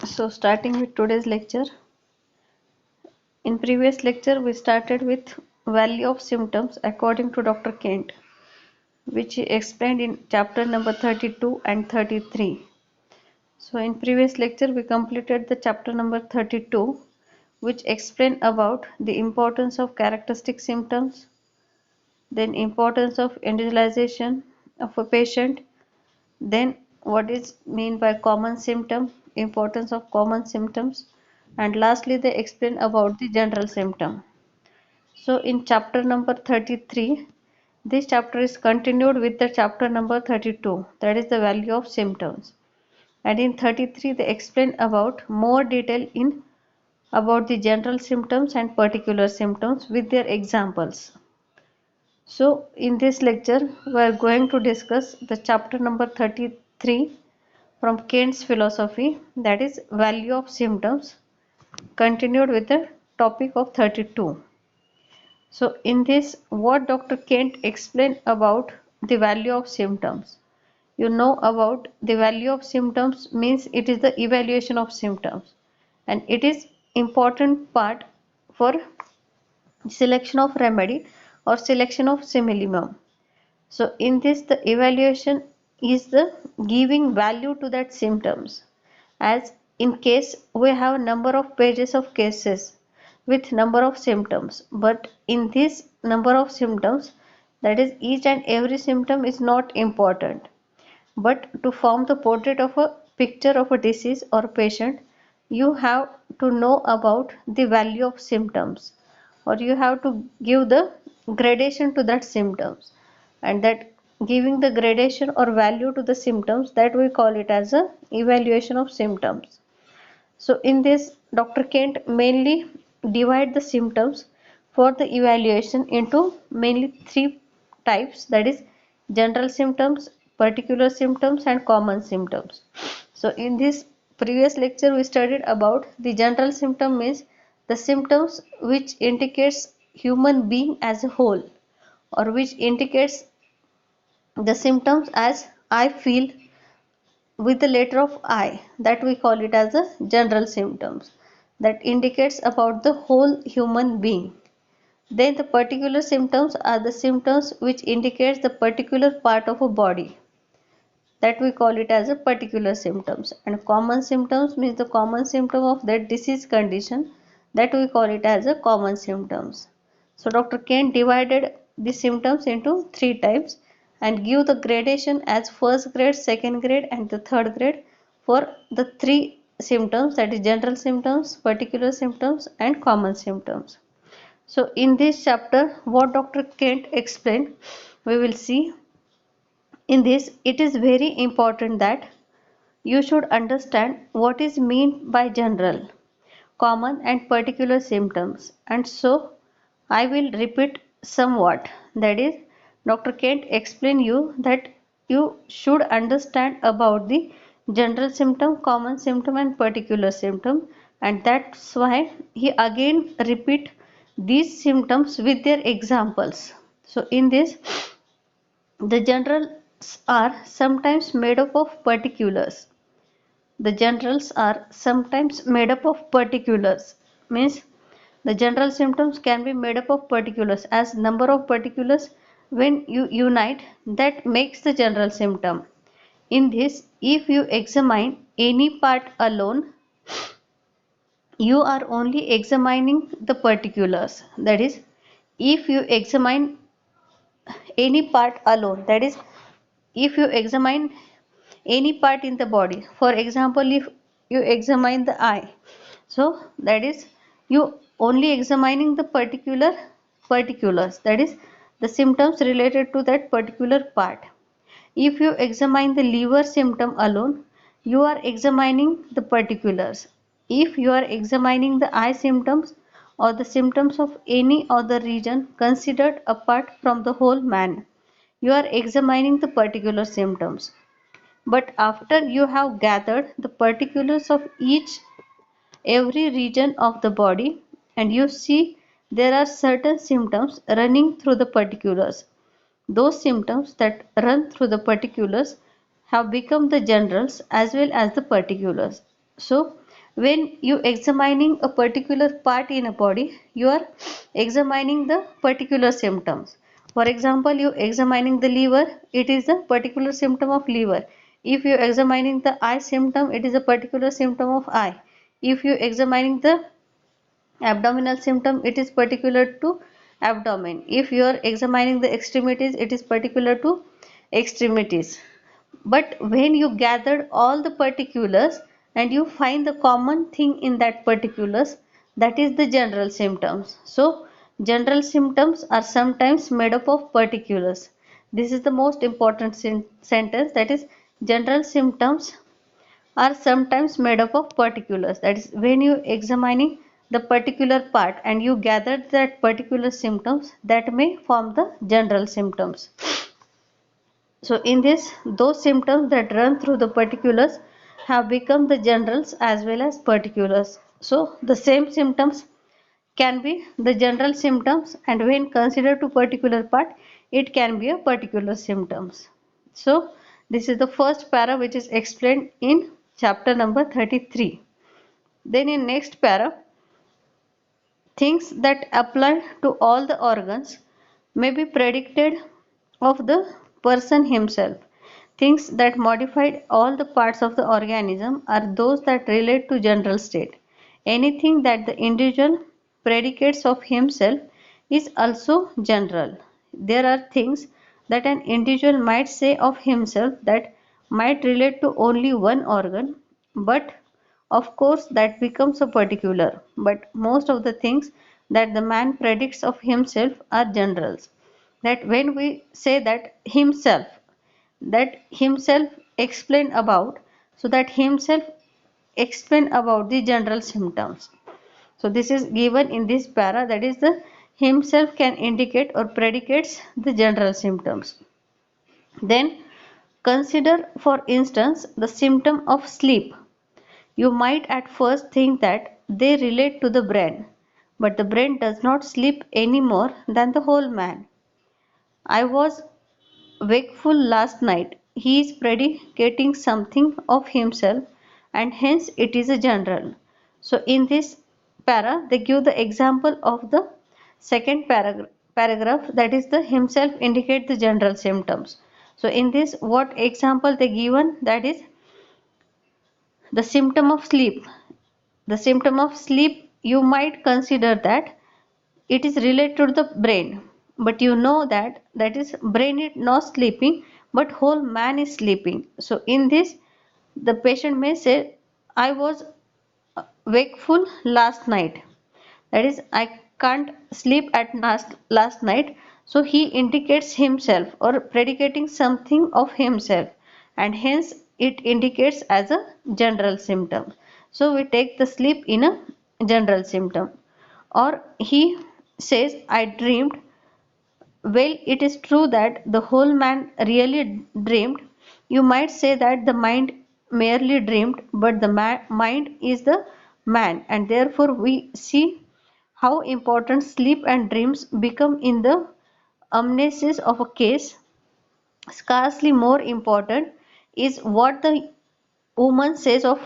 So starting with today's lecture. In previous lecture we started with value of symptoms according to Dr. Kent, which he explained in chapter number 32 and 33. So in previous lecture we completed the chapter number 32, which explained about the importance of characteristic symptoms, then importance of individualization of a patient, then what is mean by common symptom, importance of common symptoms, and lastly they explain about the general symptom. So in chapter number 33, this chapter is continued with the chapter number 32, that is the value of symptoms. And in 33 they explain about more detail in about the general symptoms and particular symptoms with their examples. So in this lecture we are going to discuss the chapter number 33 from Kant's philosophy, that is value of symptoms, continued with the topic of 32. So in this, what Dr. Kent explained about the value of symptoms. You know about the value of symptoms means it is the evaluation of symptoms, and it is important part for selection of remedy or selection of simillimum. So in this the evaluation is the giving value to that symptoms, as in case we have number of pages of cases with number of symptoms, but in this number of symptoms, that is each and every symptom is not important, but to form the portrait of a picture of a disease or patient, you have to know about the value of symptoms, or you have to give the gradation to that symptoms, and that giving the gradation or value to the symptoms, that we call it as a evaluation of symptoms. So in this Dr. Kent mainly divide the symptoms for the evaluation into mainly three types, that is general symptoms, particular symptoms and common symptoms. So in this previous lecture we studied about the general symptom means the symptoms which indicates human being as a whole, or which indicates the symptoms as I feel with the letter of I, that we call it as a general symptoms, that indicates about the whole human being. Then the particular symptoms are the symptoms which indicates the particular part of a body, that we call it as a particular symptoms, and common symptoms means the common symptom of that disease condition, that we call it as a common symptoms. So Dr. Kent divided the symptoms into three types and give the gradation as first grade, second grade and the third grade for the three symptoms, that is general symptoms, particular symptoms and common symptoms. So in this chapter what Dr. Kent explained, we will see in this. It is very important that you should understand what is meant by general, common and particular symptoms, and so I will repeat somewhat, that is Dr. Kent explain you that you should understand about the general symptom, common symptom and particular symptom, and that's why he again repeat these symptoms with their examples. So in this the generals are sometimes made up of particulars. The generals are sometimes made up of particulars, means the general symptoms can be made up of particulars, as number of particulars when you unite, that makes the general symptom. In this, if you examine any part alone, you are only examining the particulars. That is, if you examine any part alone, that is, if you examine any part in the body, for example if you examine the eye, so that is you only examining the particular particulars, that is the symptoms related to that particular part. If you examine the liver symptom alone, you are examining the particulars. If you are examining the eye symptoms or the symptoms of any other region considered apart from the whole man, you are examining the particular symptoms. But after you have gathered the particulars of each every region of the body, and you see there are certain symptoms running through the particulars, those symptoms that run through the particulars have become the generals as well as the particulars. So when you examining a particular part in a body, you are examining the particular symptoms. For example, you examining the liver, it is a particular symptom of liver. If you examining the eye symptom, it is a particular symptom of eye. If you examining the abdominal symptom, it is particular to abdomen. If you are examining the extremities, it is particular to extremities. But when you gather all the particulars and you find the common thing in that particulars, that is the general symptoms. So general symptoms are sometimes made up of particulars. This is the most important sentence, that is general symptoms are sometimes made up of particulars. That is, when you examining the particular part and you gather that particular symptoms, that may form the general symptoms. So in this, those symptoms that run through the particulars have become the generals as well as particulars. So the same symptoms can be the general symptoms, and when considered to particular part, it can be a particular symptoms. So this is the first para which is explained in chapter number 33. Then in next para, things that apply to all the organs may be predicted of the person himself. Things that modified all the parts of the organism are those that relate to general state. Anything that the individual predicates of himself is also general. There are things that an individual might say of himself that might relate to only one organ, but of course that becomes a particular. But most of the things that the man predicts of himself are generals. That when we say that himself explain about, so that himself explain about the general symptoms. So this is given in this para, that is the himself can indicate or predicates the general symptoms. Then consider for instance the symptom of sleep. You might at first think that they relate to the brain, but the brain does not sleep any more than the whole man. I was wakeful last night. He is predicating something of himself, and hence it is a general. So in this para they give the example of the second paragraph, that is the himself indicate the general symptoms. So in this what example they given, that is the symptom of sleep. The symptom of sleep, you might consider that it is related to the brain, but you know that that is brain is not sleeping but whole man is sleeping. So in this the patient may say, I was wakeful last night, that is I can't sleep at last night. So he indicates himself or predicating something of himself, and hence it indicates as a general symptom. So we take the sleep in a general symptom. Or he says, I dreamed. Well, it is true that the whole man really dreamed. You might say that the mind merely dreamed, but the mind is the man, and therefore we see how important sleep and dreams become in the amnesis of a case. Scarcely more important is what the woman says of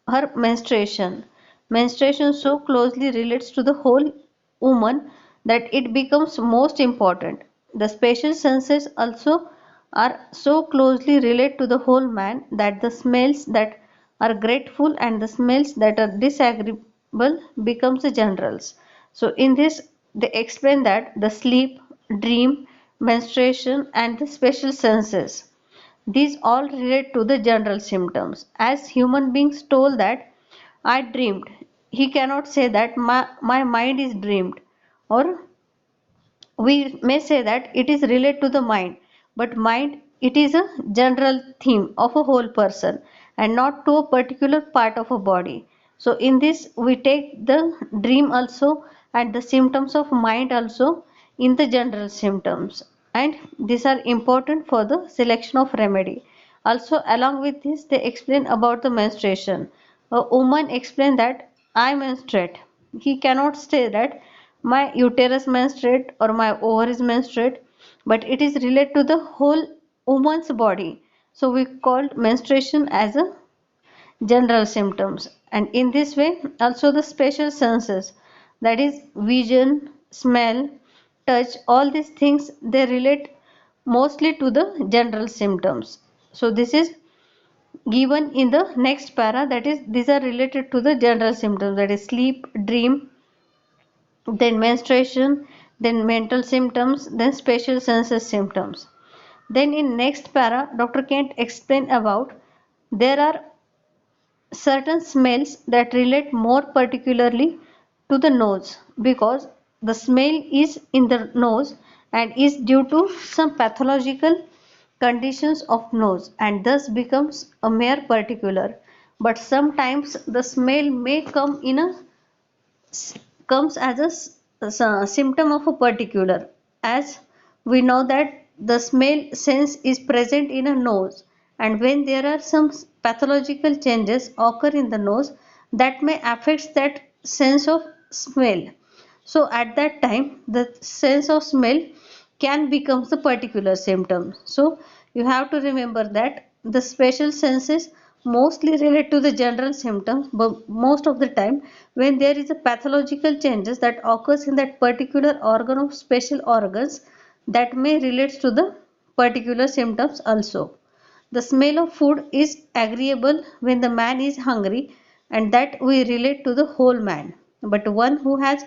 her menstruation. Menstruation so closely relates to the whole woman that it becomes most important. The spatial senses also are so closely related to the whole man that the smells that are grateful and the smells that are disagreeable becomes the generals. So in this they explain that the sleep, dream, menstruation and the spatial senses, these all relate to the general symptoms. As human beings told that I dreamed, he cannot say that my mind is dreamed. Or we may say that it is related to the mind, but mind it is a general theme of a whole person and not to a particular part of a body. So in this we take the dream also and the symptoms of mind also in the general symptoms, and these are important for the selection of remedy. Also along with this they explain about the menstruation. A woman explain that I menstruate. He cannot say that my uterus menstruate or my ovaries menstruate, but it is related to the whole woman's body. So we called menstruation as a general symptoms. And in this way also the special senses, that is vision, smell, touch, all these things they relate mostly to the general symptoms. So this is given in the next para, that is these are related to the general symptoms, that is sleep, dream, then menstruation, then mental symptoms, then special senses symptoms. Then in next para Dr. Kent explain about there are certain smells that relate more particularly to the nose, because the smell is in the nose and is due to some pathological conditions of nose and thus becomes a mere particular. But sometimes the smell may comes as a symptom of a particular, as we know that the smell sense is present in a nose, and when there are some pathological changes occur in the nose that may affect that sense of smell, so at that time the sense of smell can become the particular symptom. So you have to remember that the special senses mostly relate to the general symptoms, but most of the time when there is a pathological changes that occurs in that particular organ of special organs, that may relates to the particular symptoms also. The smell of food is agreeable when the man is hungry, and that we relate to the whole man. But one who has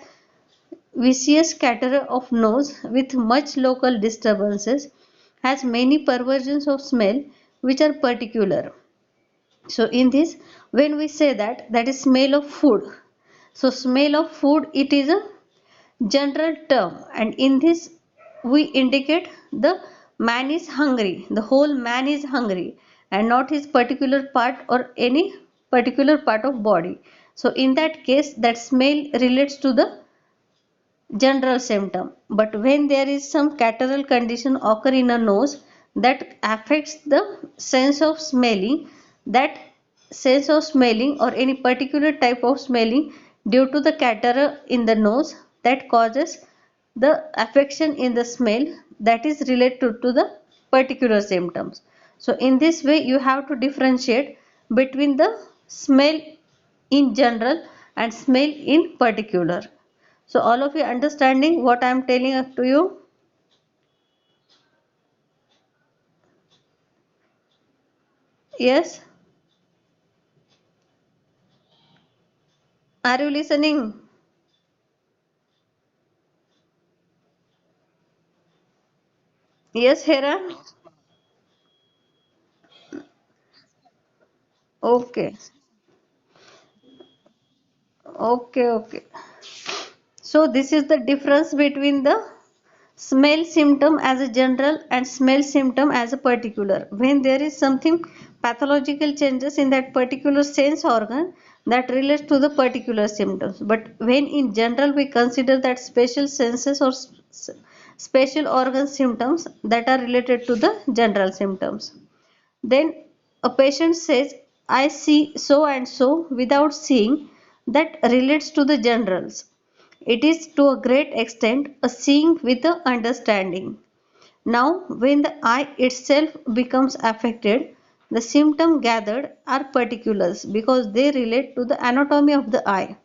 vicious caterer of nose with much local disturbances has many perversions of smell which are particular. So in this, when we say that that is smell of food, so smell of food it is a general term, and in this we indicate the man is hungry, the whole man is hungry, and not his particular part or any particular part of body. So in that case that smell relates to the general symptom. But when there is some catarrhal condition occur in a nose that affects the sense of smelling, that sense of smelling or any particular type of smelling due to the catarrh in the nose, that causes the affection in the smell, that is related to the particular symptoms. So in this way you have to differentiate between the smell in general and smell in particular. So all of you understanding what I am telling to you? Yes? Are you listening? Yes, Hera? Okay. Okay, okay. So this is the difference between the smell symptom as a general and smell symptom as a particular. When there is something pathological changes in that particular sense organ, that relates to the particular symptoms. But when in general we consider that special senses or special organ symptoms that are related to the general symptoms. Then a patient says, I see so and so without seeing, that relates to the generals. It is to a great extent a seeing with a understanding. Now, when the eye itself becomes affected, the symptom gathered are particulars because they relate to the anatomy of the eye.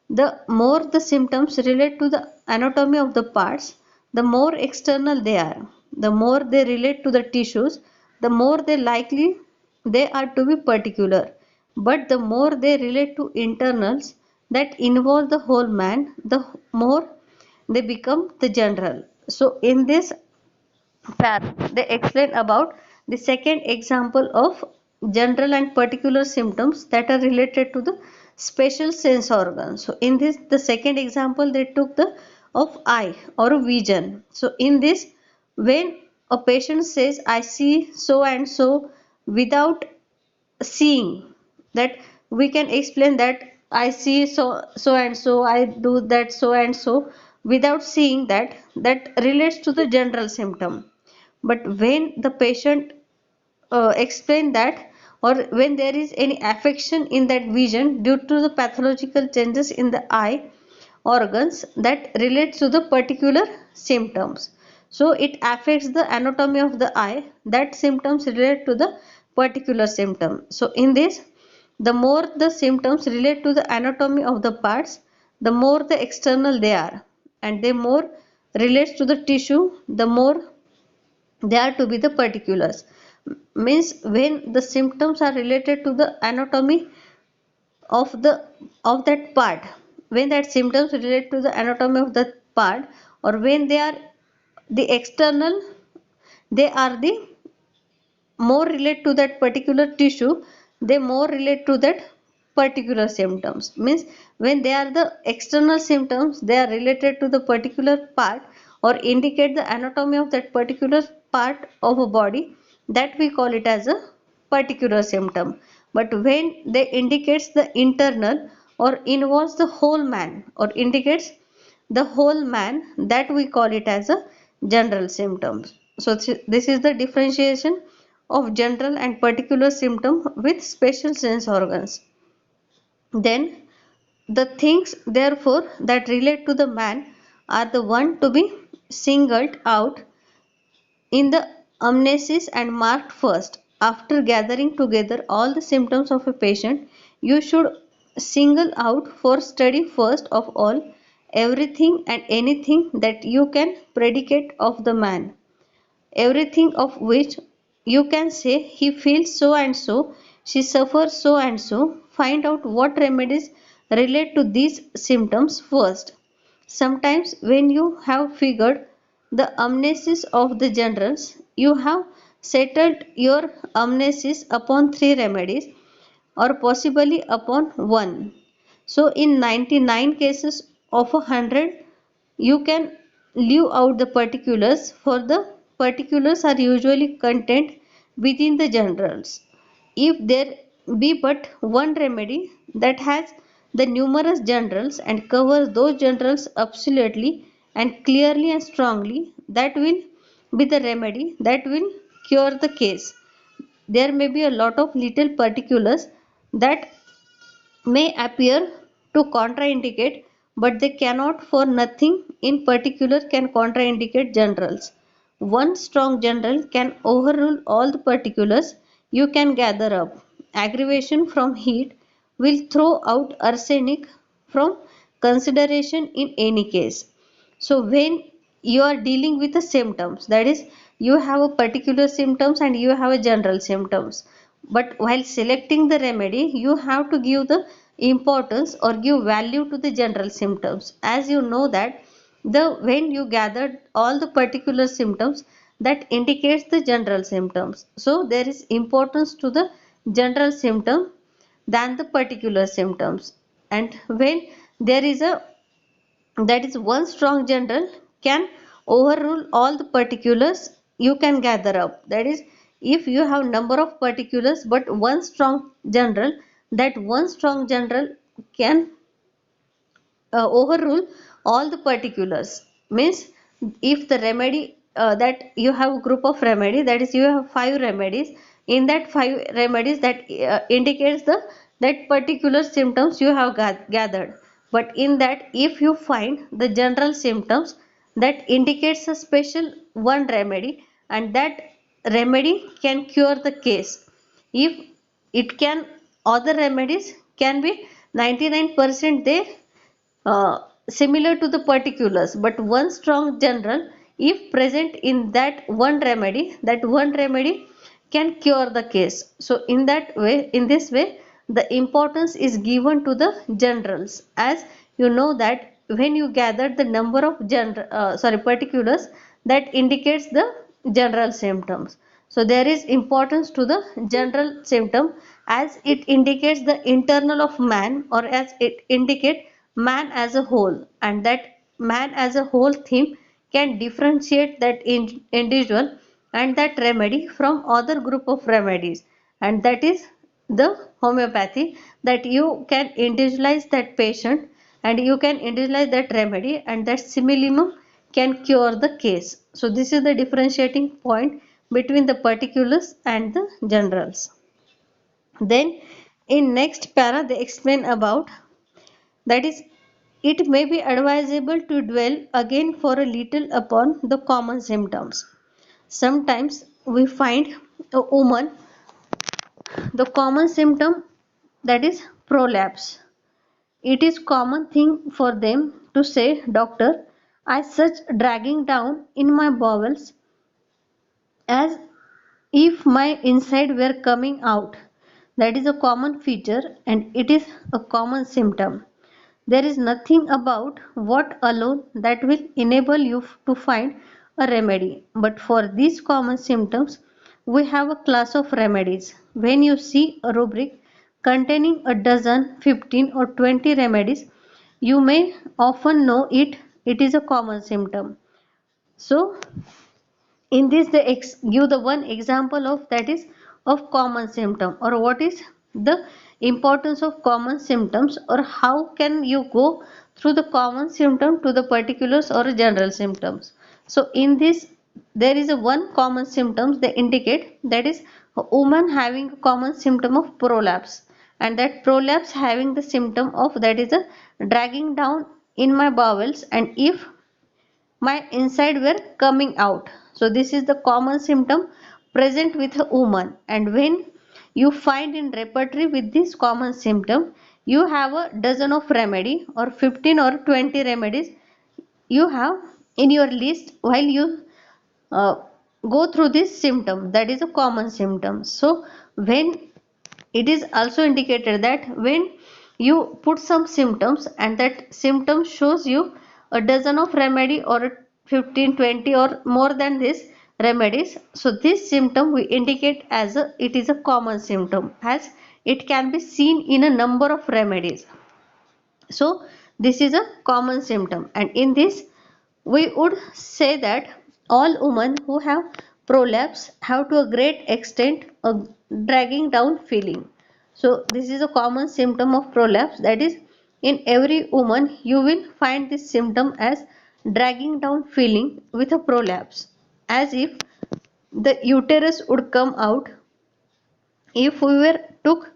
The more the symptoms relate to the anatomy of the parts, the more external they are. The more they relate to the tissues, the more they likely they are to be particular. But the more they relate to internals that involve the whole man, the more they become the general. So in this they explain about the second example of general and particular symptoms that are related to the special sense organs. So in this the second example they took the of eye or vision. So in this, when a patient says I see so and so without seeing, that we can explain that I see so and so, I do that so and so without seeing, that relates to the general symptom. But when the patient explain that, or when there is any affection in that vision due to the pathological changes in the eye organs, that relates to the particular symptoms, so it affects the anatomy of the eye, that symptoms relate to the particular symptom. So in this The more the symptoms relate to the anatomy of the parts, the more the external they are, and the more relates to the tissue, the more they are to be the particulars. Means when the symptoms are related to the anatomy of the of that part, when that symptoms relate to the anatomy of that part, or when they are the external, they are the more relate to that particular tissue, they more relate to that particular symptoms. Means when they are the external symptoms, they are related to the particular part or indicate the anatomy of that particular part of a body, that we call it as a particular symptom. But when they indicates the internal or involves the whole man or indicates the whole man, that we call it as a general symptoms. So this is the differentiation of general and particular symptom with special sense organs. Then the things therefore that relate to the man are the one to be singled out in the amnesis and marked first. After gathering together all the symptoms of a patient, you should single out for study first of all everything and anything that you can predicate of the man, everything of which you can say he feels so and so, she suffers so and so. Find out what remedies relate to these symptoms first. Sometimes, when you have figured the amnesis of the generals, you have settled your amnesis upon three remedies or possibly upon one. So, in 99 cases of 100, you can leave out the particulars, for the particulars are usually contained within the generals. If there be but one remedy that has the numerous generals and covers those generals absolutely and clearly and strongly, that will be the remedy that will cure the case. There may be a lot of little particulars that may appear to contraindicate, but they cannot, for nothing in particular can contraindicate generals. One strong general can overrule all the particulars you can gather up. Aggravation from heat will throw out arsenic from consideration in any case. So when you are dealing with the symptoms, that is, you have a particular symptoms and you have a general symptoms, but while selecting the remedy you have to give the importance or give value to the general symptoms, as you know that the when you gathered all the particular symptoms, that indicates the general symptoms. So there is importance to the general symptom than the particular symptoms. And when there is a, that is, one strong general can overrule all the particulars you can gather up. That is, if you have number of particulars but one strong general, that one strong general can overrule all the particulars. Means if the remedy that you have a group of remedy, that is, you have five remedies, in that five remedies that indicates the that particular symptoms you have gathered, but in that if you find the general symptoms, that indicates a special one remedy, and that remedy can cure the case. If it can, other remedies can be 99% there, similar to the particulars, but one strong general if present in that one remedy, that one remedy can cure the case. So in that way, in this way, the importance is given to the generals, as you know that when you gather the number of particulars, that indicates the general symptoms. So there is importance to the general symptom, as it indicates the internal of man, or as it indicate man as a whole, and that man as a whole theme can differentiate that individual and that remedy from other group of remedies, and that is the homeopathy, that you can individualize that patient and you can individualize that remedy, and that similimum can cure the case. So this is the differentiating point between the particulars and the generals. Then in next para they explain about, that is, it may be advisable to dwell again for a little upon the common symptoms. Sometimes we find a woman, the common symptom that is prolapse. It is common thing for them to say, Doctor, I such dragging down in my bowels as if my inside were coming out. That is a common feature and it is a common symptom. There is nothing about what alone that will enable you to find a remedy. But for these common symptoms, we have a class of remedies. When you see a rubric containing a dozen, 15 or 20 remedies, you may often know it is a common symptom. So in this they give the one example of that is of common symptom, or what is the importance of common symptoms, or how can you go through the common symptom to the particulars or general symptoms. So in this there is a one common symptoms they indicate, that is a woman having a common symptom of prolapse, and that prolapse having the symptom of that is a dragging down in my bowels and if my inside were coming out. So this is the common symptom present with a woman, and when you find in repertory with this common symptom, you have a dozen of remedy or 15 or 20 remedies you have in your list while you uh, go through this symptom, that is a common symptom. So when it is also indicated that when you put some symptoms and that symptom shows you a dozen of remedy or 15, 20 or more than this remedies, so this symptom we indicate as a it is a common symptom as it can be seen in a number of remedies. So this is a common symptom, and in this we would say that all women who have prolapse have to a great extent a dragging down feeling. So this is a common symptom of prolapse, that is in every woman you will find this symptom as dragging down feeling with a prolapse, as if the uterus would come out. If we were took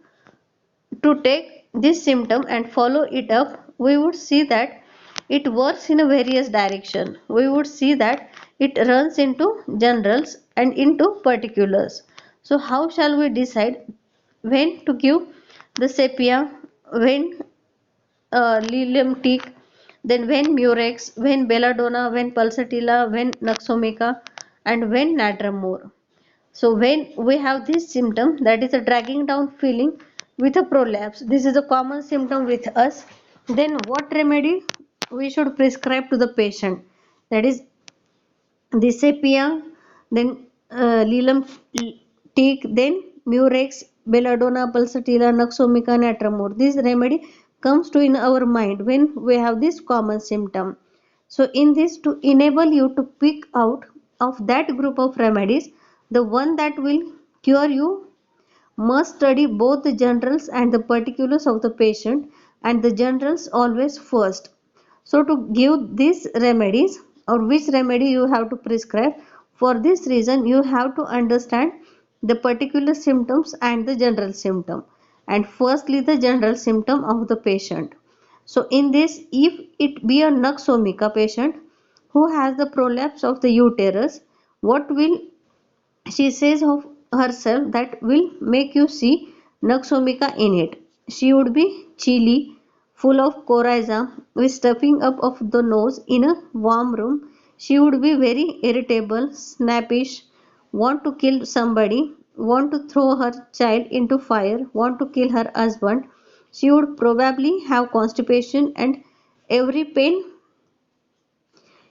to take this symptom and follow it up, we would see that it works in a various direction. We would see that it runs into generals and into particulars. So how shall we decide when to give the sepia, when lilium teak, then when murex, when belladonna, when pulsatilla, when naxomica, and when natrum. So when we have this symptom, that is a dragging down feeling with a prolapse, this is a common symptom with us, then what remedy we should prescribe to the patient, that is Dicapria, then Lilum teak, then Murex, Belladonna, Pulsatilla, Naxomica, Natramor. This remedy comes to in our mind when we have this common symptom. So in this, to enable you to pick out of that group of remedies, the one that will cure you must study both the generals and the particulars of the patient, and the generals always first. So to give these remedies or which remedy you have to prescribe, for this reason you have to understand the particular symptoms and the general symptom, and firstly the general symptom of the patient. So in this, if it be a Naxomica patient who has the prolapse of the uterus, what will she says of herself that will make you see Naxomica in it? She would be chilly, full of coryza, with stuffing up of the nose in a warm room. She would be very irritable, snappish, want to kill somebody, want to throw her child into fire, want to kill her husband. She would probably have constipation, and every pain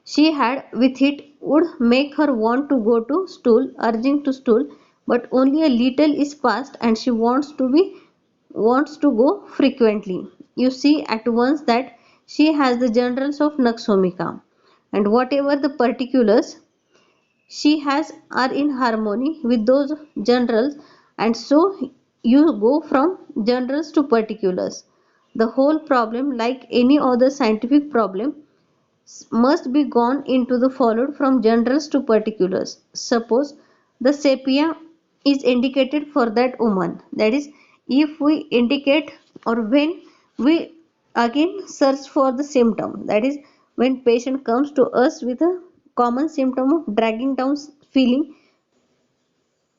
she had with it would make her want to go to stool, urging to stool, but only a little is past and she wants to go frequently. You see at once that she has the generals of Naxomica, and whatever the particulars she has are in harmony with those generals, and so you go from generals to particulars. The whole problem, like any other scientific problem, must be gone into the followed from generals to particulars. Suppose the sepia is indicated for that woman. That is, if we indicate or when we again search for the symptom, that is, when patient comes to us with a common symptom of dragging down feeling,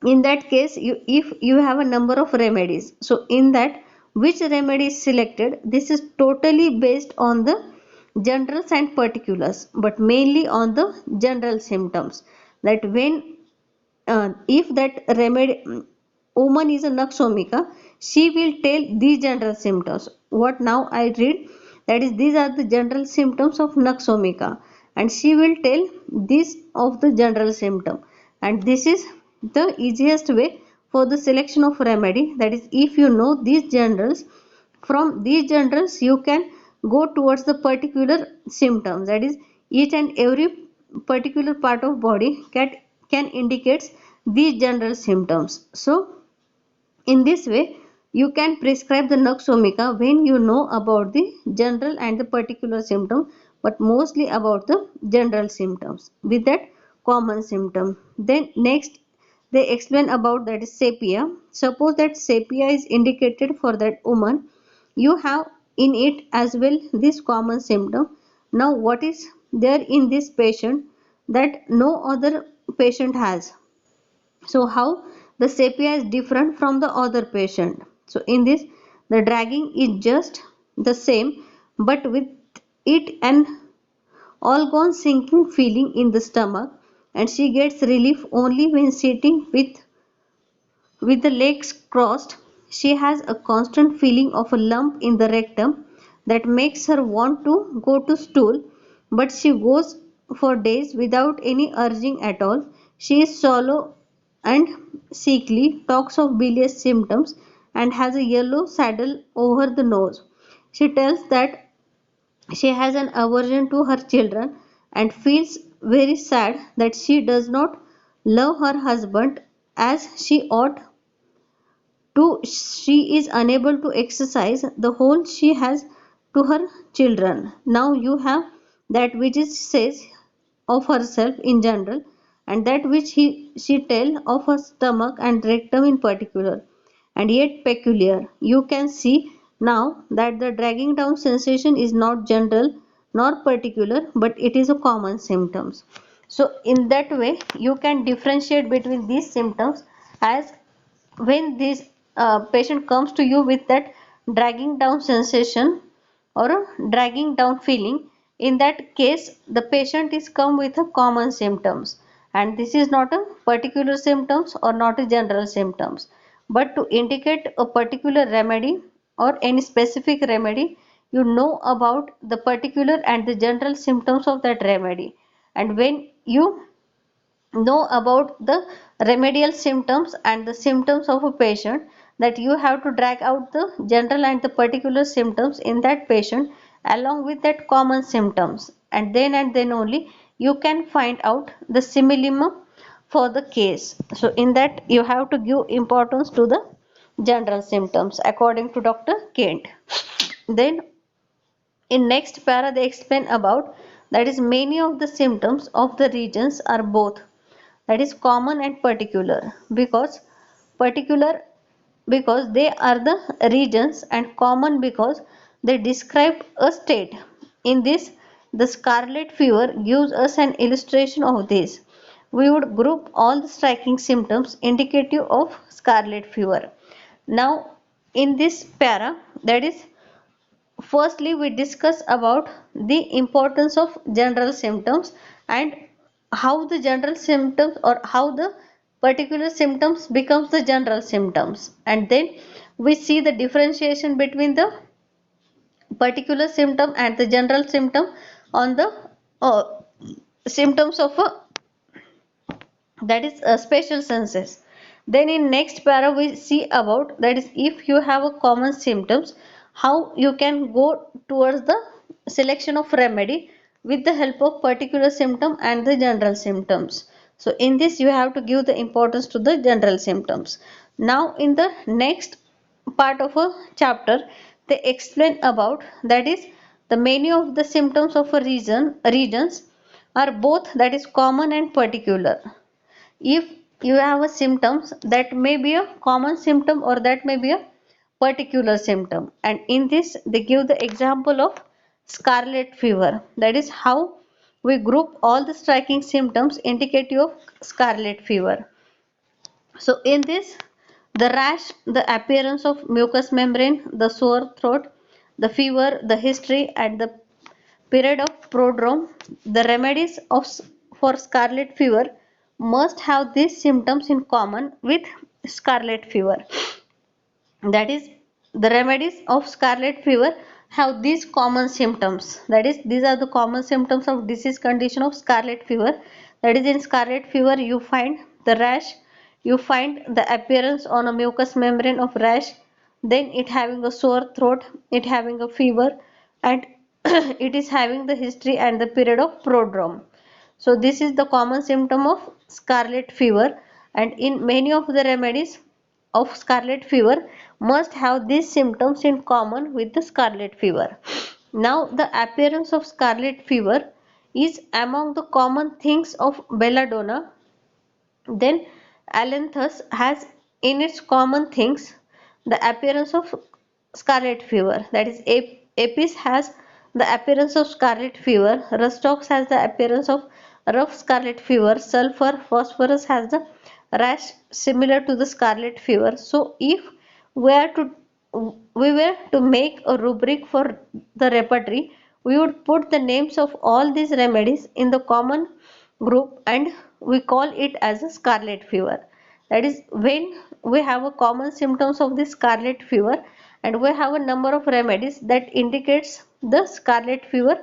in that case if you have a number of remedies, so in that which remedy is selected, this is totally based on the generals and particulars, but mainly on the general symptoms. That when if that remedy woman is a Naksomika, she will tell these general symptoms. What now I read, that is, these are the general symptoms of Naksomika, and she will tell this of the general symptom. And this is the easiest way for the selection of remedy. That is, if you know these generals, from these generals you can go towards the particular symptoms. That is, each and every particular part of body can indicates these general symptoms. So in this way you can prescribe the Naksomika when you know about the general and the particular symptom, but mostly about the general symptoms with that common symptom. Then next they explain about, that is, sepia. Suppose that sepia is indicated for that woman, you have in it as well this common symptom. Now what is there in this patient that no other patient has? So how the sepia is different from the other patient? So in this, the dragging is just the same, but with it an all gone sinking feeling in the stomach, and she gets relief only when sitting with the legs crossed. She has a constant feeling of a lump in the rectum that makes her want to go to stool, but she goes for days without any urging at all. She is sallow and sickly, talks of bilious symptoms, and has a yellow saddle over the nose. She tells that she has an aversion to her children and feels very sad that she does not love her husband as she ought to. She is unable to exercise the hold she has to her children. Now you have that which is says of herself in general, and that which she tell of her stomach and rectum in particular, and yet peculiar. You can see now that the dragging down sensation is not general nor particular, but it is a common symptoms. So in that way you can differentiate between these symptoms, as when this patient comes to you with that dragging down sensation or a dragging down feeling, in that case the patient is come with a common symptoms, and this is not a particular symptoms or not a general symptoms, but to indicate a particular remedy or any specific remedy, you know about the particular and the general symptoms of that remedy. And when you know about the remedial symptoms and the symptoms of a patient, that you have to drag out the general and the particular symptoms in that patient along with that common symptoms, and then only you can find out the simillimum for the case. So in that you have to give importance to the general symptoms according to Dr. Kent. Then in next para they explain about, that is, many of the symptoms of the regions are both, that is, common and particular, particular because they are the regions, and common because they describe a state. In this, the scarlet fever gives us an illustration of this. We would group all the striking symptoms indicative of scarlet fever. Now in this para, that is, firstly we discuss about the importance of general symptoms, and how the general symptoms or how the particular symptoms becomes the general symptoms, and then we see the differentiation between the particular symptom and the general symptom on the uh, symptoms of a, that is, special senses. Then in next para we see about, that is, if you have a common symptoms, how you can go towards the selection of remedy with the help of particular symptom and the general symptoms. So in this you have to give the importance to the general symptoms. Now in the next part of a chapter they explain about, that is, the many of the symptoms of a regions are both, that is, common and particular. If you have a symptoms, that may be a common symptom or that may be a particular symptom, and in this they give the example of scarlet fever. That is how we group all the striking symptoms indicative of scarlet fever. So in this The rash, the appearance of mucous membrane, the sore throat, the fever, the history, and the period of prodrome. The remedies for scarlet fever must have these symptoms in common with scarlet fever. That is, the remedies of scarlet fever have these common symptoms. That is, these are the common symptoms of disease condition of scarlet fever. That is, in scarlet fever you find the rash, you find the appearance on a mucous membrane of rash, then it having a sore throat, it having a fever, and it is having the history and the period of prodrome. So this is the common symptom of scarlet fever, and in many of the remedies of scarlet fever must have these symptoms in common with the scarlet fever. Now the appearance of scarlet fever is among the common things of belladonna. Then Alanthus has in its common things the appearance of scarlet fever. That is, Apis has the appearance of scarlet fever. Rustox has the appearance of rough scarlet fever. Sulfur, phosphorus has the rash similar to the scarlet fever. So, if we are to we were to make a rubric for the repertory, we would put the names of all these remedies in the common group and we call it as a scarlet fever. That is, when we have a common symptoms of the scarlet fever and we have a number of remedies that indicates the scarlet fever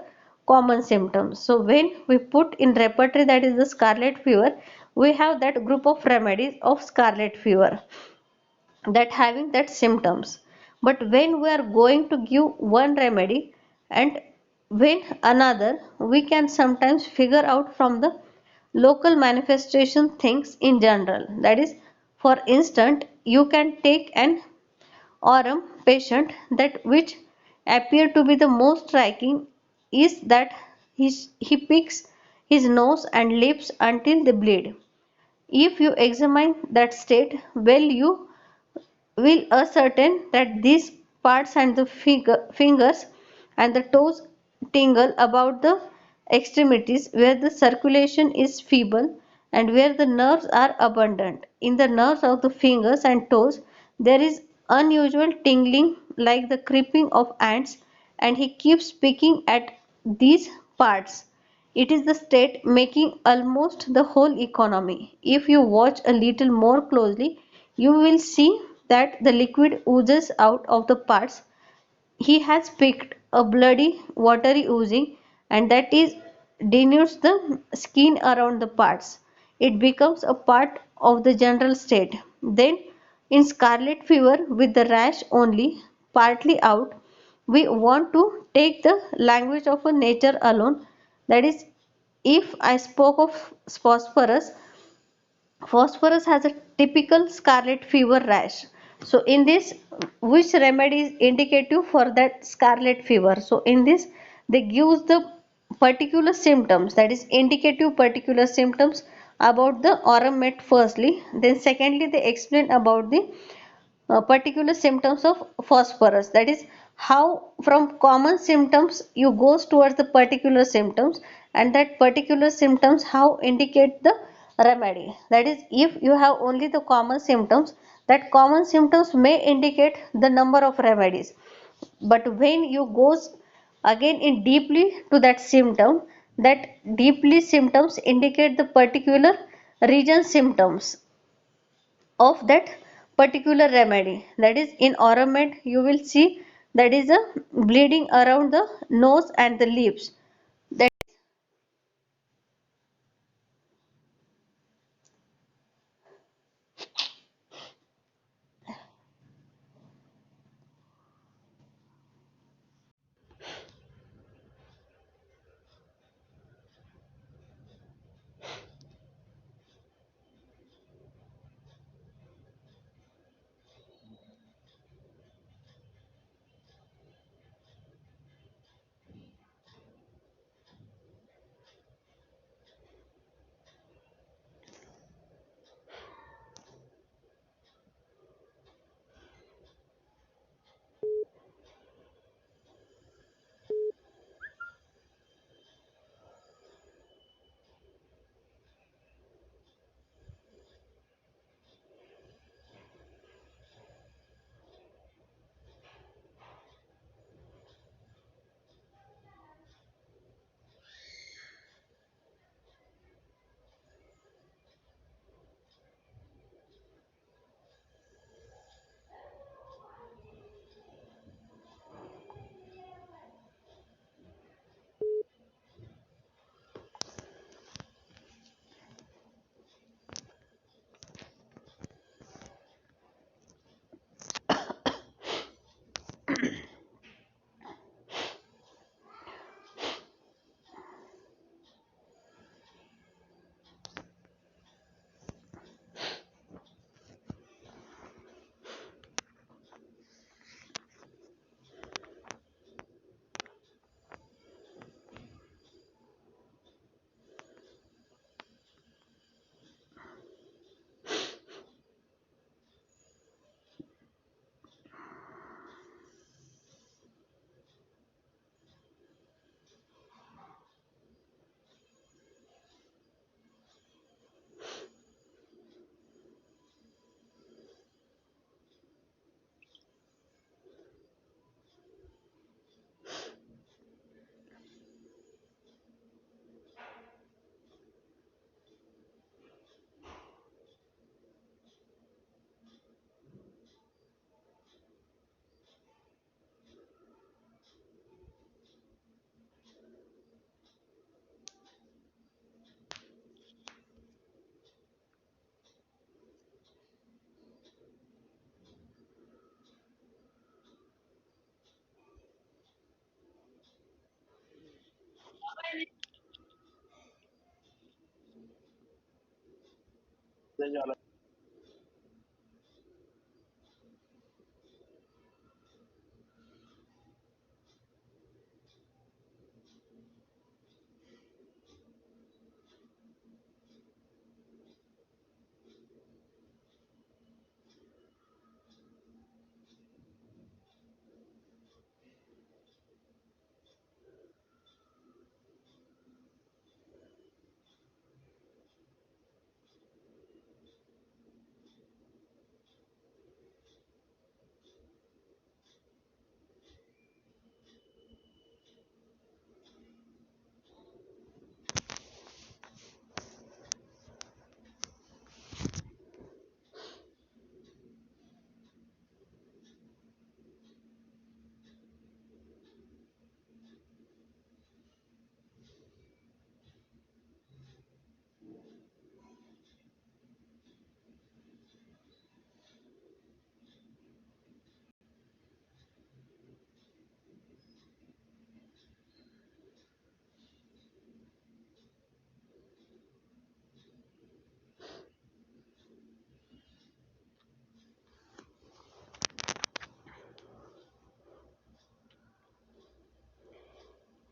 common symptoms. So when we put in repertory that is the scarlet fever, we have that group of remedies of scarlet fever that having that symptoms. But when we are going to give one remedy and when another, we can sometimes figure out from the local manifestation things in general. That is, for instance, you can take an aurum patient that which appear to be the most striking is that he picks his nose and lips until they bleed. If you examine that state well, you will ascertain that these parts and the fingers and the toes tingle about the extremities where the circulation is feeble and where the nerves are abundant. In the nerves of the fingers and toes, there is unusual tingling like the creeping of ants, and he keeps picking at these parts. It is the state making almost the whole economy. If you watch a little more closely, you will see that the liquid oozes out of the parts he has picked, a bloody, watery oozing, and that is denudes the skin around the parts. It becomes a part of the general state. Then, in scarlet fever with the rash only partly out, we want to take the language of a nature alone. That is, if I spoke of phosphorus, phosphorus has a typical scarlet fever rash. So in this, which remedy is indicative for that scarlet fever? So in this, they gives the particular symptoms, that is indicative particular symptoms about the aurum met firstly. Then secondly, they explain about the particular symptoms of phosphorus, that is how from common symptoms you goes towards the particular symptoms, and that particular symptoms how indicate the remedy. That is, if you have only the common symptoms, that common symptoms may indicate the number of remedies, but when you goes again in deeply to that symptom, that deeply symptoms indicate the particular region symptoms of that particular remedy. That is, in orament you will see that is a bleeding around the nose and the lips. That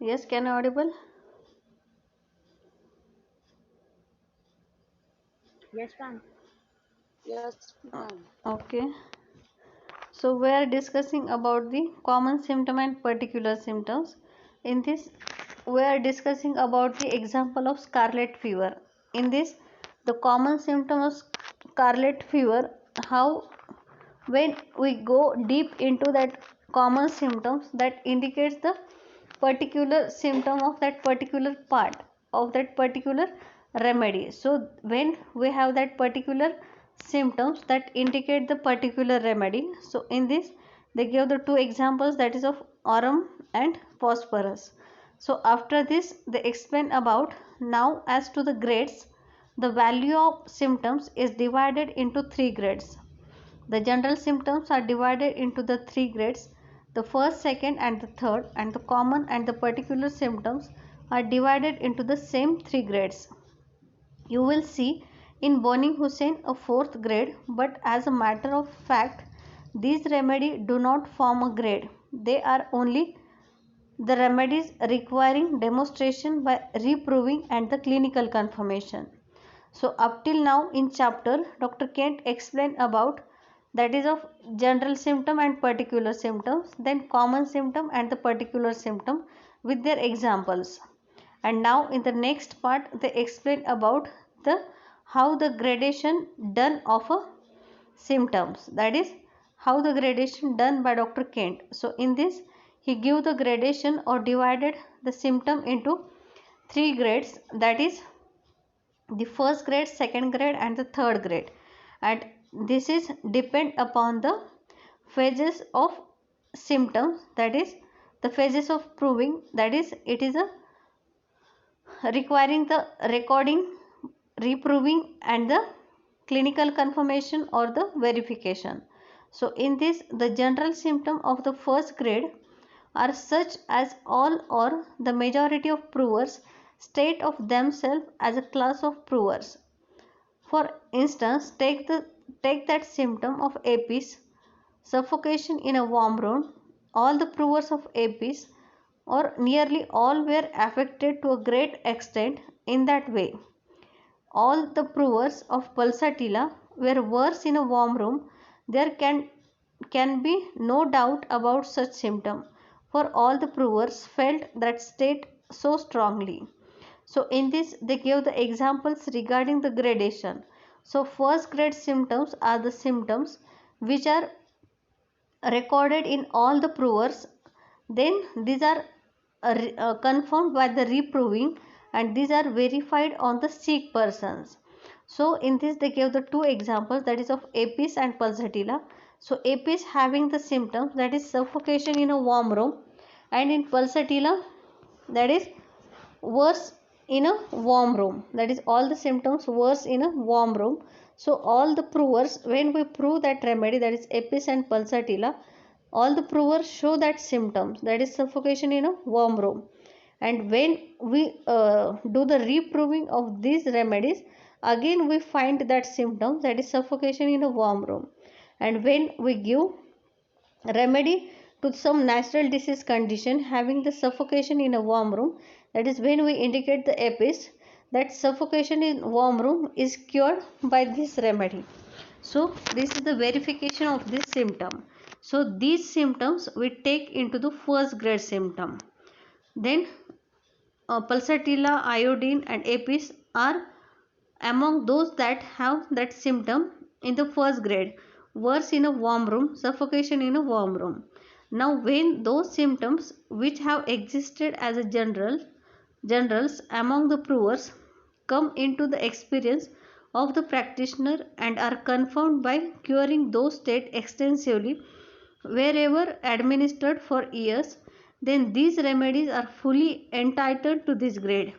Yes, can I audible? Yes, ma'am. Yes, ma'am. Okay. So we are discussing about the common symptom and particular symptoms. In this, we are discussing about the example of scarlet fever. In this, the common symptom of scarlet fever, how when we go deep into that common symptoms, that indicates the particular symptom of that particular part of that particular remedy. So when we have that particular symptoms that indicate the particular remedy, so in this they give the two examples, that is of aurum and phosphorus. So after this they explain about, now as to the grades, the value of symptoms is divided into three grades. The general symptoms are divided into the three grades, the first, second and the third, and the common and the particular symptoms are divided into the same three grades. You will see in Boni Hussain a fourth grade, but as a matter of fact, these remedies do not form a grade. They are only the remedies requiring demonstration by reproving and the clinical confirmation. So up till now in chapter, Dr. Kent explained about, that is of general symptom and particular symptoms, then common symptom and the particular symptom with their examples. And now in the next part they explain about the how the gradation done of a symptoms, that is how the gradation done by Dr. Kent. So in this he give the gradation or divided the symptom into three grades, that is the first grade, second grade and the third grade, and this is depend upon the phases of symptoms, that is the phases of proving, that is it is a requiring the recording, reproving and the clinical confirmation or the verification. So in this the general symptom of the first grade are such as all or the majority of provers state of themselves as a class of provers. For instance, take that symptom of APIS, suffocation in a warm room. All the provers of APIS or nearly all were affected to a great extent in that way. All the provers of pulsatilla were worse in a warm room. There can be no doubt about such symptom, for all the provers felt that state so strongly. So in this they give the examples regarding the gradation. So first grade symptoms are the symptoms which are recorded in all the provers, then these are confirmed by the reproving, and these are verified on the sick persons. So in this they give the two examples, that is of APIS and pulsatilla. So APIS having the symptoms, that is suffocation in a warm room, and in pulsatilla, that is worse in a warm room, that is all the symptoms worse in a warm room. So all the provers, when we prove that remedy, that is APIS and pulsatilla, all the provers show that symptoms, that is suffocation in a warm room. And when we do the reproving of these remedies, again we find that symptom, that is suffocation in a warm room. And when we give remedy to some natural disease condition having the suffocation in a warm room, that is when we indicate the EPIs, that suffocation in warm room is cured by this remedy. So this is the verification of this symptom. So these symptoms we take into the first grade symptom. Then pulsatilla, iodine and EPIs are among those that have that symptom in the first grade, worse in a warm room, suffocation in a warm room. Now when those symptoms which have existed as a generals among the provers come into the experience of the practitioner and are confirmed by curing those state extensively wherever administered for years, then these remedies are fully entitled to this grade.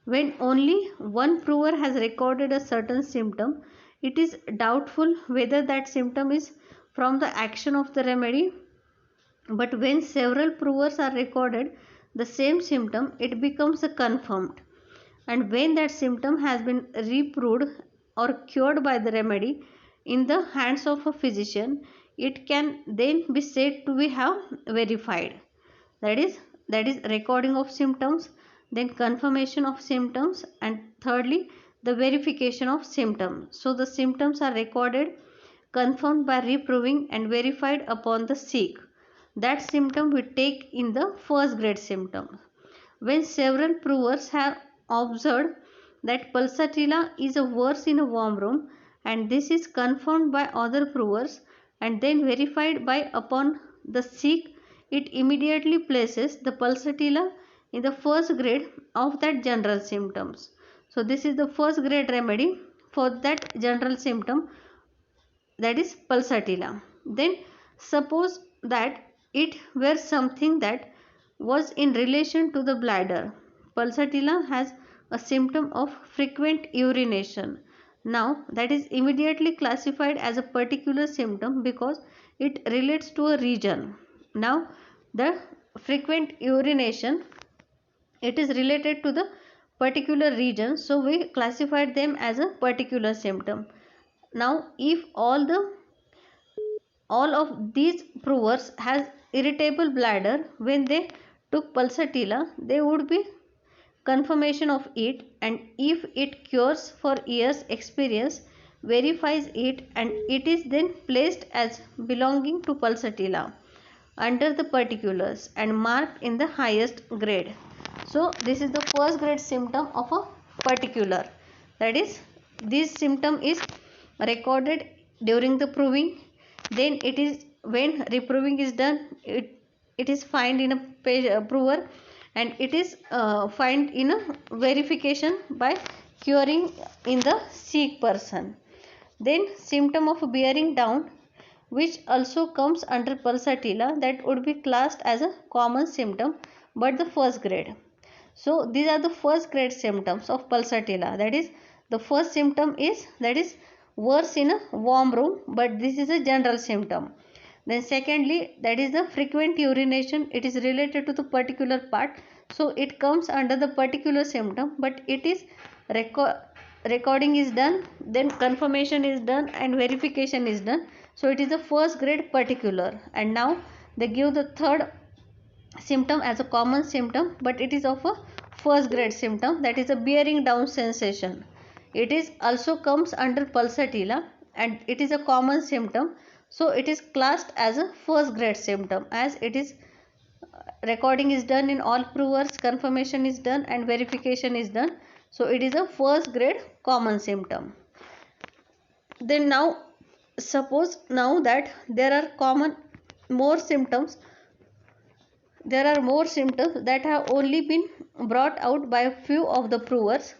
When only one prover has recorded a certain symptom, it is doubtful whether that symptom is from the action of the remedy. But when several provers are recorded the same symptom, it becomes a confirmed. And when that symptom has been reproved or cured by the remedy in the hands of a physician, it can then be said to be have verified. That is recording of symptoms, then confirmation of symptoms, and thirdly the verification of symptoms. So the symptoms are recorded, confirmed by reproving and verified upon the seek. That symptom we take in the first grade symptom. When several provers have observed that pulsatilla is a worse in a warm room, and this is confirmed by other provers and then verified by upon the seek, it immediately places the pulsatilla in the first grade of that general symptoms. So this is the first grade remedy for that general symptom, that is pulsatilla. Then suppose that it were something that was in relation to the bladder. Pulsatilla has a symptom of frequent urination. Now that is immediately classified as a particular symptom because it relates to a region. Now the frequent urination, it is related to the particular region, so we classified them as a particular symptom. Now if all of these provers has irritable bladder, when they took pulsatilla they would be confirmation of it, and if it cures for years experience verifies it, and it is then placed as belonging to pulsatilla under the particulars and marked in the highest grade. So this is the first grade symptom of a particular, that is this symptom is recorded during the proving, then it is when reproving is done, it is find in a page prover, and it is find in a verification by curing in the sick person. Then symptom of bearing down, which also comes under pulsatilla, that would be classed as a common symptom but the first grade. So these are the first grade symptoms of pulsatilla, that is the first symptom is, that is worse in a warm room, but this is a general symptom. Then secondly, that is the frequent urination, it is related to the particular part, so it comes under the particular symptom, but it is recording is done, then confirmation is done and verification is done, so it is the first grade particular. And now they give the third symptom as a common symptom, but it is of a first grade symptom, that is a bearing down sensation. It is also comes under pulsatilla and it is a common symptom, so it is classed as a first grade symptom, as it is recording is done in all provers, confirmation is done and verification is done, so it is a first grade common symptom. Then now suppose now that there are more symptoms that have only been brought out by a few of the provers.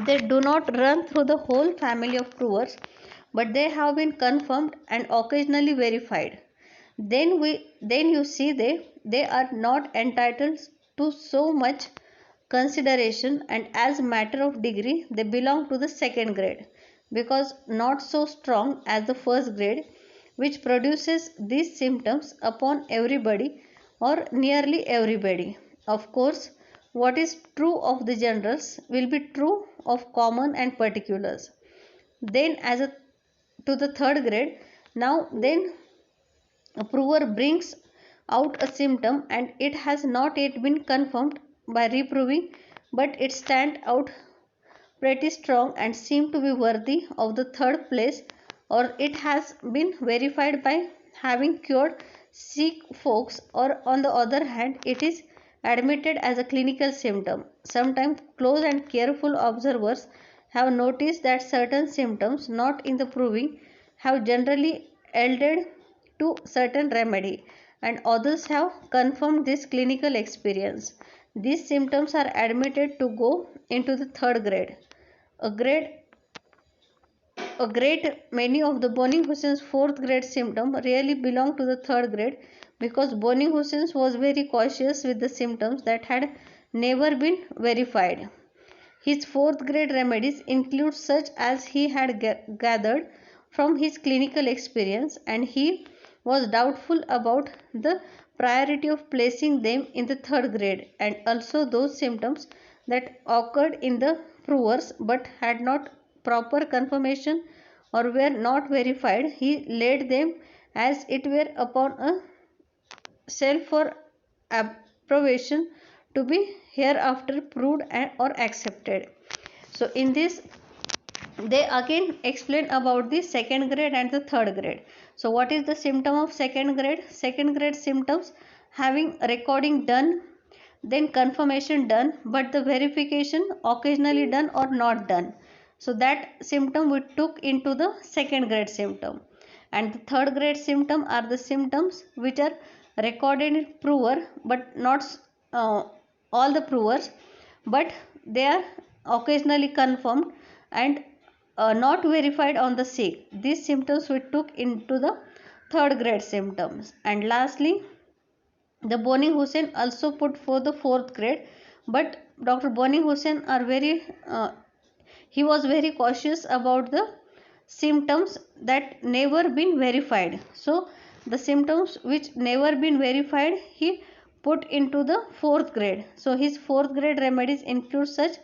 They do not run through the whole family of provers, but they have been confirmed and occasionally verified. Then you see they are not entitled to so much consideration, and as matter of degree they belong to the second grade, because not so strong as the first grade, which produces these symptoms upon everybody or nearly everybody. Of course, what is true of the generals will be true of common and particulars. Then to the third grade, now then a prover brings out a symptom and it has not yet been confirmed by reproving, but it stands out pretty strong and seem to be worthy of the third place, or it has been verified by having cured sick folks, or on the other hand it is admitted as a clinical symptom. Sometimes close and careful observers have noticed that certain symptoms not in the proving have generally yielded to certain remedy, and others have confirmed this clinical experience. These symptoms are admitted to go into the third grade. A great many of the Bonning-Hussein's fourth grade symptoms really belong to the third grade, because Bonning-Hussein's was very cautious with the symptoms that had never been verified. His fourth grade remedies include such as he had gathered from his clinical experience, and he was doubtful about the priority of placing them in the third grade, and also those symptoms that occurred in the provers but had not proper confirmation or were not verified. He laid them as it were upon a shelf for approbation to be hereafter proved or accepted. So in this they again explain about the second grade and the third grade. So what is the symptom of second grade? Second grade symptoms having recording done, then confirmation done, but the verification occasionally done or not done. So that symptom we took into the second grade symptom. And the third grade symptom are the symptoms which are recorded in prover but not all the provers, but they are occasionally confirmed and not verified on the sick. These symptoms we took into the third grade symptoms. And lastly, the Bonning-Hussein also put for the fourth grade, but Dr. Bonning-Hussein he was very cautious about the symptoms that never been verified. So the symptoms which never been verified he put into the fourth grade. So his fourth grade remedies include such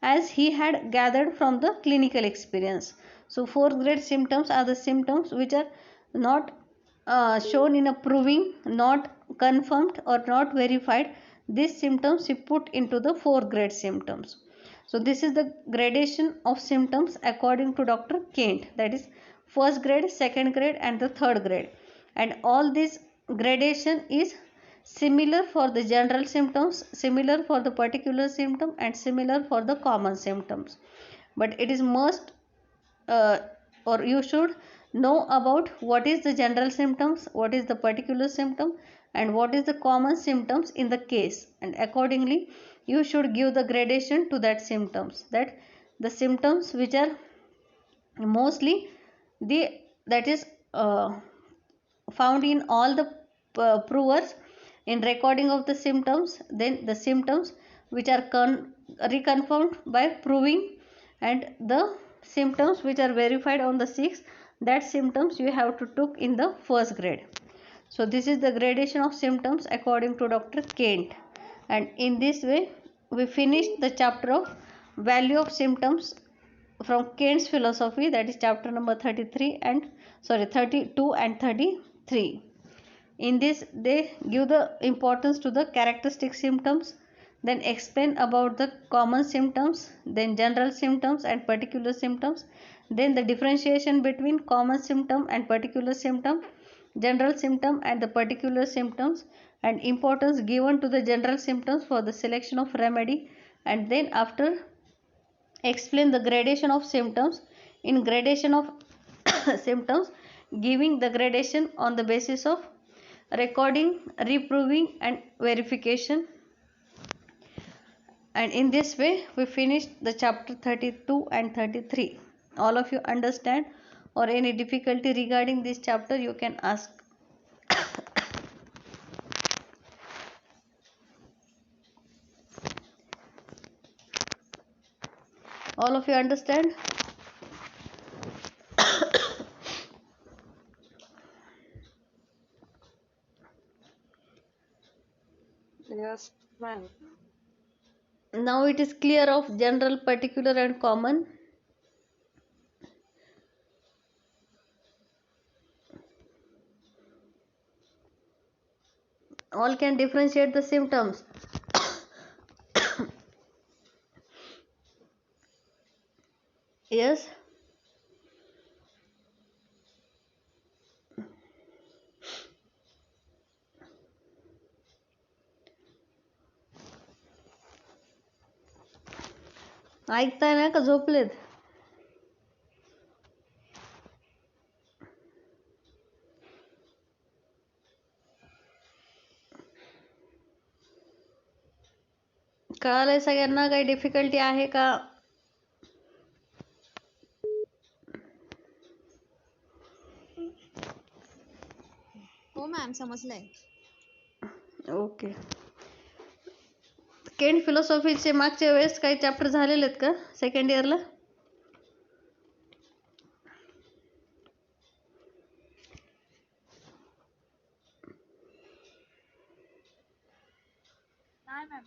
as he had gathered from the clinical experience. So fourth grade symptoms are the symptoms which are not shown in a proving, not confirmed or not verified. These symptoms he put into the fourth grade symptoms. So this is the gradation of symptoms according to Dr. Kent, that is first grade, second grade and the third grade. And all this gradation is similar for the general symptoms, similar for the particular symptom and similar for the common symptoms. But it is must uh, or you should know about what is the general symptoms, what is the particular symptom and what is the common symptoms in the case, and accordingly you should give the gradation to that symptoms, that the symptoms which are mostly the that is found in all the provers in recording of the symptoms, then the symptoms which are reconfirmed by proving, and the symptoms which are verified on the 6th, that symptoms you have to took in the first grade. So this is the gradation of symptoms according to Dr. Kent, and in this way we finished the chapter of value of symptoms from Kent's philosophy, that is chapter number 32 and 33. In this they give the importance to the characteristic symptoms, then explain about the common symptoms, then general symptoms and particular symptoms, then the differentiation between common symptom and particular symptom, general symptom and the particular symptoms, and importance given to the general symptoms for the selection of remedy, and then after explain the gradation of symptoms. In gradation of symptoms, giving the gradation on the basis of recording, reproving and verification. And in this way we finished the chapter 32 and 33. All of you understand, or any difficulty regarding this chapter you can ask. All of you understand? Yes, ma'am. Now it is clear of general, particular and common. All can differentiate the symptoms. Yes. ऐकताय ना का झोपलेत? कळालंय सगळ्यांना? काही difficulty आहे का? हो ma'am, समजलंय. Okay. Kent फिलॉसॉफीचे मागच्या वेळेस काही चॅप्टर झालेले आहेत का सेकंड इयरला? नाही मॅम.